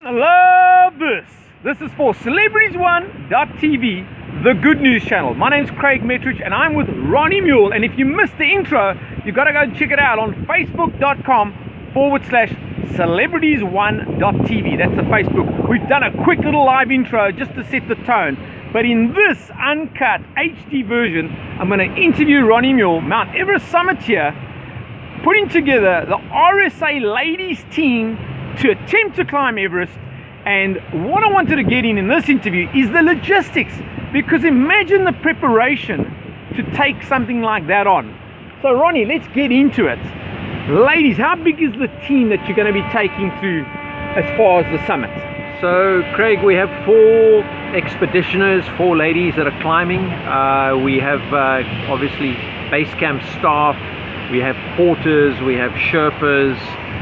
I love this. This is for celebrities1.tv, the good news channel. My name's Craig Metrowich and I'm with Ronnie Muhl. And if you missed the intro, you got to go and check it out on facebook.com/celebrities1.tv. That's the Facebook. We've done a quick little live intro just to set the tone. But in this uncut HD version, I'm going to interview Ronnie Muhl, Mount Everest summiteer, putting together the RSA ladies team to attempt to climb Everest. And what I wanted to get in this interview is the logistics, because imagine the preparation to take something like that on. So Ronnie, let's get into it. Ladies, how big is the team that you're going to be taking through as far as the summit? So Craig, we have 4 expeditioners, 4 ladies that are climbing. We have obviously base camp staff, we have porters, we have Sherpas.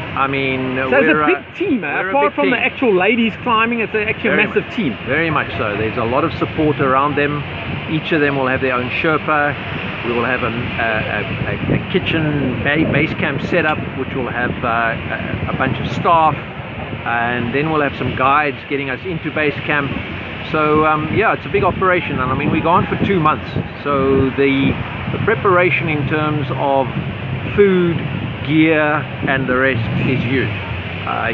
I mean, so it's a big team, apart from the actual ladies climbing, it's actually a massive team. Very much so. There's a lot of support around them. Each of them will have their own Sherpa. We will have a kitchen base camp setup, which will have a bunch of staff, and then we'll have some guides getting us into base camp. So yeah, it's a big operation, and I mean, we go on for 2 months. So the preparation in terms of food, gear and the rest is huge.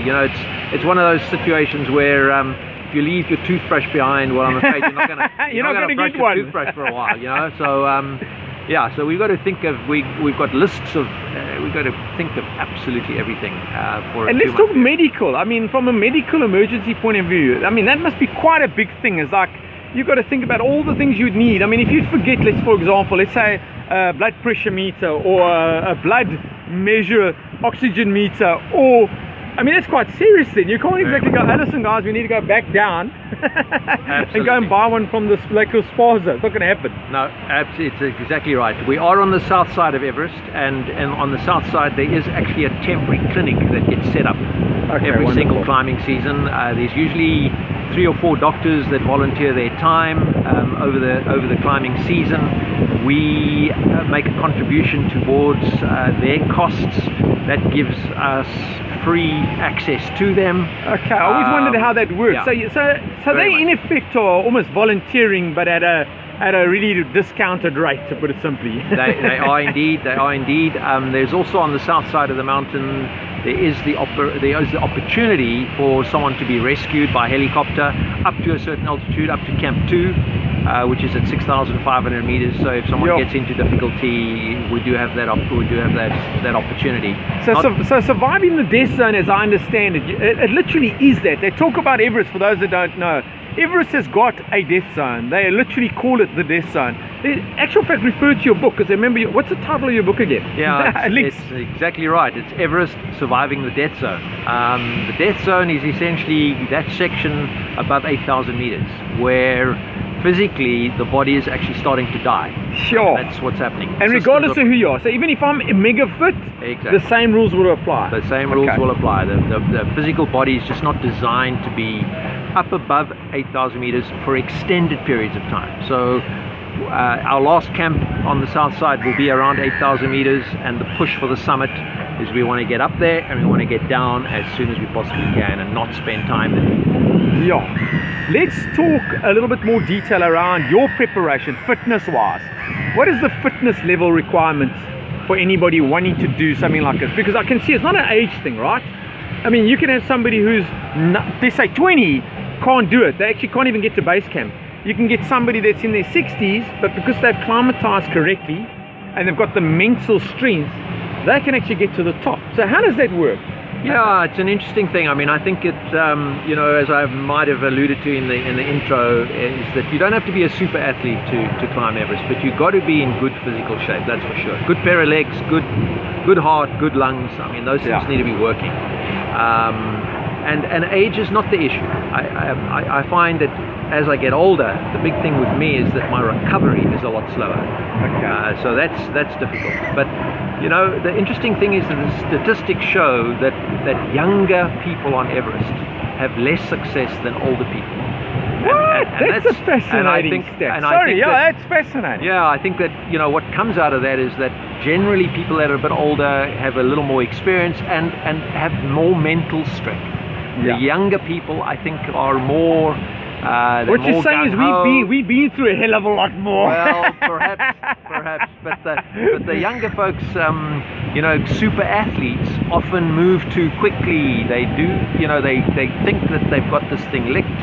You know, it's one of those situations where if you leave your toothbrush behind, well, I'm afraid you're not going to brush your toothbrush for a while, you know. So yeah, so we've got to think of we've got lists of we've got to think of absolutely everything for. And let's talk medical. I mean, from a medical emergency point of view, I mean that must be quite a big thing. It's like you've got to think about all the things you'd need. I mean, if you forget, for example, let's say a blood pressure meter or a blood measure, oxygen meter, or I mean that's quite serious then. You can't exactly go, hey, listen guys, we need to go back down and go and buy one from the local spaza. It's not going to happen. No, absolutely, it's exactly right. We are on the south side of Everest, and on the south side there is actually a temporary clinic that gets set up every single climbing season. There's usually 3 or 4 doctors that volunteer their time over the climbing season. We make a contribution towards their costs. That gives us free access to them. Okay, I always wondered how that works. Yeah. So they in effect are almost volunteering, but at a really discounted rate, to put it simply. They are indeed. There's also on the south side of the mountain, there is the opportunity for someone to be rescued by helicopter up to a certain altitude, up to Camp 2, which is at 6,500 meters. So if someone gets into difficulty, we do have that opportunity. So surviving the death zone, as I understand it, it literally is that. They talk about Everest, for those that don't know. Everest has got a death zone. They literally call it the death zone. They actual fact refer to your book, because remember, what's the title of your book again? Yeah, it's exactly right. It's Everest Surviving the Death Zone. The death zone is essentially that section above 8,000 meters where physically the body is actually starting to die. Sure. That's what's happening. And regardless of who you are, so even if I'm mega fit, the same rules will apply. The same rules will apply. The physical body is just not designed to be up above 8,000 meters for extended periods of time. So our last camp on the south side will be around 8,000 meters, and the push for the summit is we want to get up there and we want to get down as soon as we possibly can and not spend time there. Yeah. Let's talk a little bit more detail around your preparation, fitness-wise. What is the fitness level requirements for anybody wanting to do something like this? Because I can see it's not an age thing, right? I mean, you can have somebody who's, let's say 20, can't do it. They actually can't even get to base camp. You can get somebody that's in their 60s, but because they've climatized correctly and they've got the mental strength, they can actually get to the top. So how does that work? Yeah, it's an interesting thing. I mean, I think it, you know, as I might have alluded to in the intro, is that you don't have to be a super athlete to climb Everest, but you've got to be in good physical shape, that's for sure. Good pair of legs, good heart, good lungs. I mean, those things need to be working. And age is not the issue. I find that as I get older, the big thing with me is that my recovery is a lot slower. So that's difficult. But you know, the interesting thing is that the statistics show that younger people on Everest have less success than older people. That's a fascinating stat. That's fascinating. Yeah, I think that, you know, what comes out of that is that generally people that are a bit older have a little more experience and have more mental strength. Yeah. The younger people, I think, are more. What you're saying is we've been through a hell of a lot more. Well, perhaps, but the younger folks, super athletes often move too quickly. They do, they think that they've got this thing licked.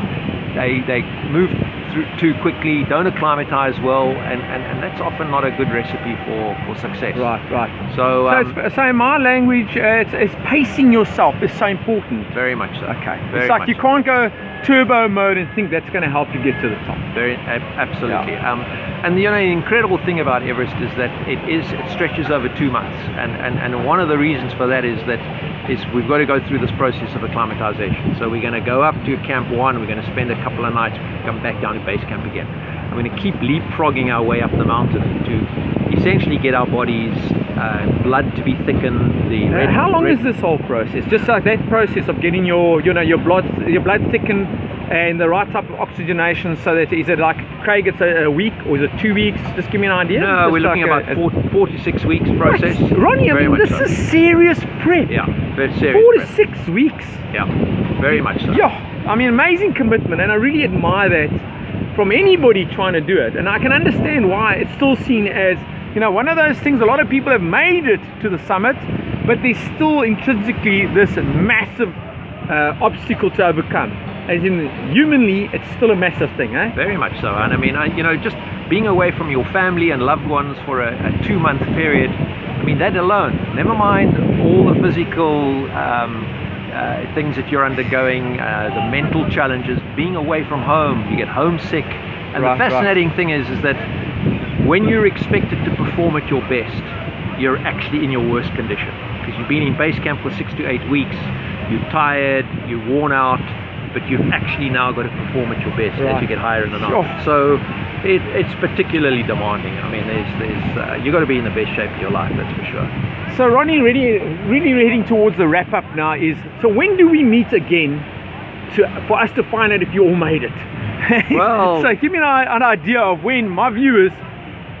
They move through too quickly, don't acclimatize well, and that's often not a good recipe for success. Right. So in my language, it's pacing yourself is so important. Very much so. Okay. Very it's like much you can't go turbo mode and think that's going to help you get to the top. Absolutely. Yeah. And the incredible thing about Everest is that it stretches over 2 months, and one of the reasons for that is we've got to go through this process of acclimatization. So we're going to go up to Camp 1, we're going to spend a couple of nights, come back down to base camp again. I'm going to keep leapfrogging our way up the mountain to essentially get our bodies blood to be thickened. How long is this whole process? Just like that process of getting your blood thickened and the right type of oxygenation, so that is it like, Craig, it's a week or is it 2 weeks? Just give me an idea. No, we're looking at about 4 to 6 weeks process. Ronnie, I mean, this is serious prep. Yeah, very serious. 4 to 6 weeks. Yeah, very much so. Yeah, I mean, amazing commitment, and I really admire that from anybody trying to do it. And I can understand why it's still seen as, one of those things. A lot of people have made it to the summit, but there's still intrinsically this massive obstacle to overcome. As in, humanly, it's still a massive thing, eh? Very much so. And I mean, just being away from your family and loved ones for a 2-month period, I mean, that alone, never mind all the physical things that you're undergoing, the mental challenges, being away from home, you get homesick. And the fascinating thing is that when you're expected to perform at your best, you're actually in your worst condition, because you've been in base camp for 6 to 8 weeks, you're tired, you're worn out, but you've actually now got to perform at your best as you get higher in the mountain. So it's particularly demanding. I mean, you've got to be in the best shape of your life, that's for sure. So Ronnie, really heading towards the wrap up now so when do we meet again for us to find out if you all made it? Well, so give me an idea of when my viewers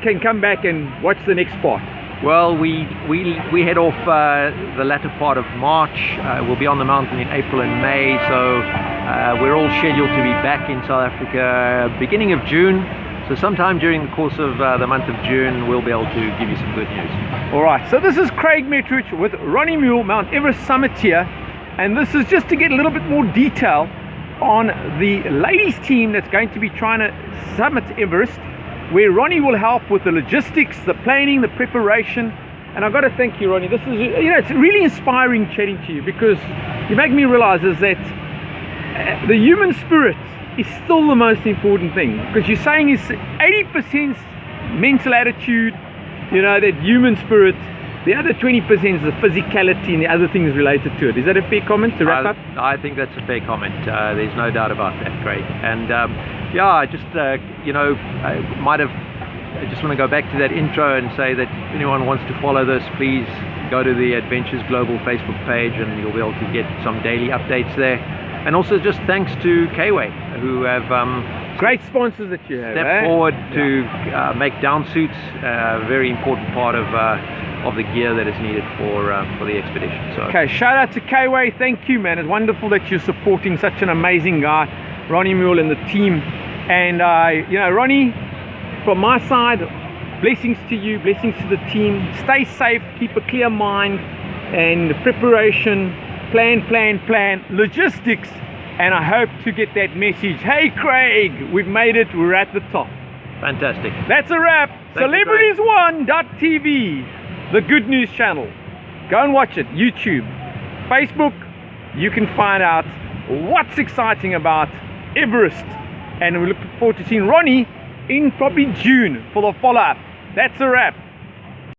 can come back and watch the next part. Well, we head off the latter part of March. We'll be on the mountain in April and May, so we're all scheduled to be back in South Africa beginning of June. So sometime during the course of the month of June, we'll be able to give you some good news. All right, so this is Craig Metrowich with Ronnie Muhl, Mount Everest Summiteer, and this is just to get a little bit more detail on the ladies team that's going to be trying to summit Everest, where Ronnie will help with the logistics, the planning, the preparation. And I've got to thank you, Ronnie. This is, it's really inspiring chatting to you, because you make me realize is that the human spirit is still the most important thing, because you're saying is 80% mental attitude, that human spirit, the other 20% is the physicality and the other things related to it. Is that a fair comment to wrap up? I think that's a fair comment. There's no doubt about that, Craig. And I just I just want to go back to that intro and say that if anyone wants to follow this, please go to the Adventures Global Facebook page, and you'll be able to get some daily updates there. And also just thanks to K-Way, who have great sponsors that you have stepped forward to make down suits a very important part of the gear that is needed for the expedition. So okay, shout out to K-Way. Thank you, man. It's wonderful that you're supporting such an amazing guy, Ronnie Muhl, and the team. And Ronnie, from my side, blessings to you, blessings to the team. Stay safe, keep a clear mind, and preparation, plan, logistics, and I hope to get that message. Hey Craig, we've made it, we're at the top. Fantastic. That's a wrap. Celebrities1.tv, the good news channel. Go and watch it. YouTube, Facebook, you can find out what's exciting about Everest. And we look forward to seeing Ronnie in probably June for the follow-up. That's a wrap.